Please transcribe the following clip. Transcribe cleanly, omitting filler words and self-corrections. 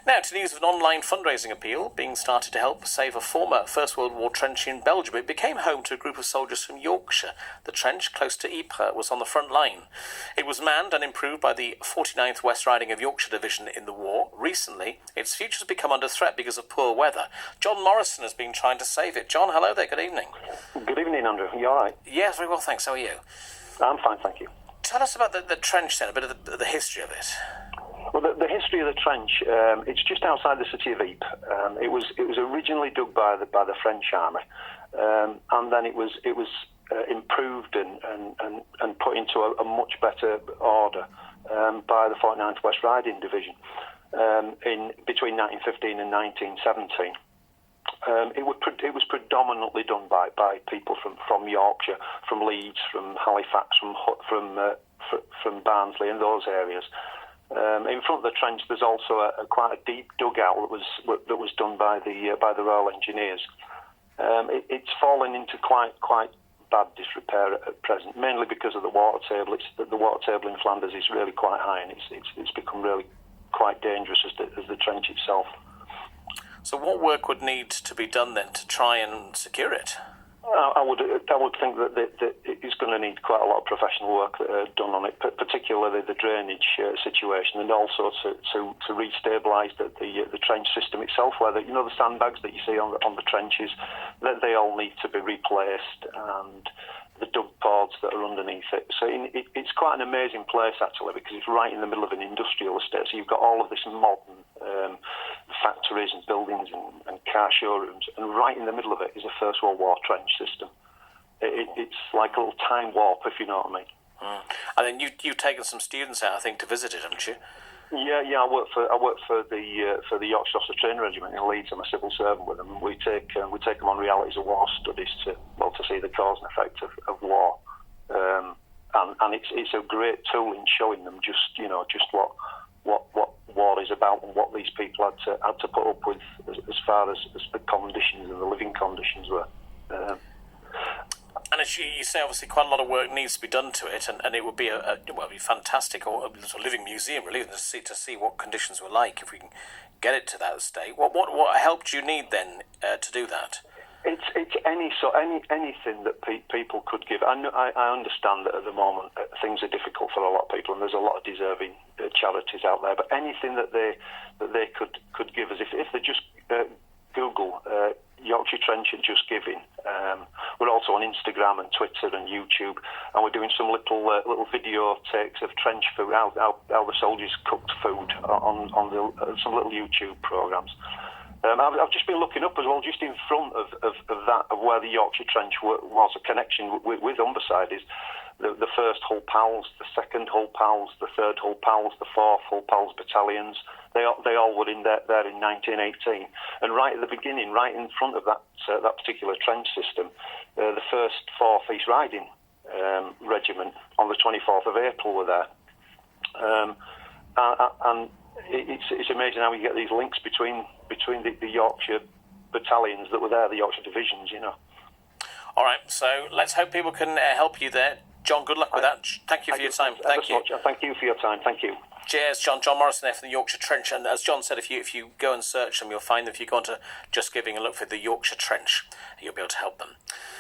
Now to news of an online fundraising appeal being started to help save a former First World War trench in Belgium. It became home to a group of soldiers from Yorkshire. The trench, close to Ypres, was on the front line. It was manned and improved by the 49th West Riding of Yorkshire Division in the war. Recently, its future has become under threat because of poor weather. John Morrison has been trying to save it. John, hello there, good evening. Good evening, Andrew. Are you all right? Yes, very well, thanks. How are you? I'm fine, thank you. Tell us about the trench then, a bit of the history of it. Well, the history of the trench, it's just outside the city of Ypres. It was originally dug by the French army, and then it was improved and put into a much better order by the 49th West Riding Division in between 1915 and 1917. It was predominantly done by people from Yorkshire, from Leeds, from Halifax, from Barnsley and those areas. In front of the trench, there's also quite a deep dugout that was done by the Royal Engineers. It's fallen into quite bad disrepair at present, mainly because of the water table. The water table in Flanders is really quite high, and it's become really quite dangerous as the trench itself. So what work would need to be done then to try and secure it? I would think that it's going to need quite a lot of professional work done on it, particularly the drainage situation, and also to restabilise the trench system itself. Where the sandbags that you see on the trenches, that they all need to be replaced, and the dug boards that are underneath it. So it's quite an amazing place actually, because it's right in the middle of an industrial estate. So you've got all of this modern factories and buildings and car showrooms, and right in the middle of it is a First World War trench system. It's like a little time warp, if you know what I mean. And then you've taken some students out, I think, to visit it, haven't you? Yeah. I work for the Yorkshire Officer Training Regiment in Leeds. I'm a civil servant with them. We take them on realities of war studies to see the cause and effect of war, and it's a great tool in showing them just what war is about and what these people had to put up with as far as the conditions and the living conditions were. And as you say, obviously quite a lot of work needs to be done to it, and it would be it'd be fantastic, or a sort of living museum really, to see what conditions were like if we can get it to that state. What help do you need then to do that? It's anything that people could give. I understand that at the moment things are difficult for a lot of people, and there's a lot of deserving charities out there. But anything that they could give us, if they just Google Yorkshire Trench and Just Giving. We're also on Instagram and Twitter and YouTube, and we're doing some little video takes of trench food, how the soldiers cooked food on some little YouTube programs. I've just been looking up as well, just in front of where the Yorkshire Trench was. A connection with Humberside is the first Hull Pals, the second Hull Pals, the third Hull Pals, the fourth Hull Pals battalions. They all were in there in 1918, and right at the beginning, right in front of that particular trench system, the first 4th East Riding Regiment on the 24th of April were there, and it's amazing how you get these links between the Yorkshire battalions that were there, the Yorkshire divisions, All right, so let's hope people can help you there. John, good luck with that. Thank you for your time. Thank you. Thank you for your time. Thank you. Cheers, John. John Morrison there from the Yorkshire Trench. And as John said, if you go and search them, you'll find them. If you go onto Just Giving and look for the Yorkshire Trench, you'll be able to help them.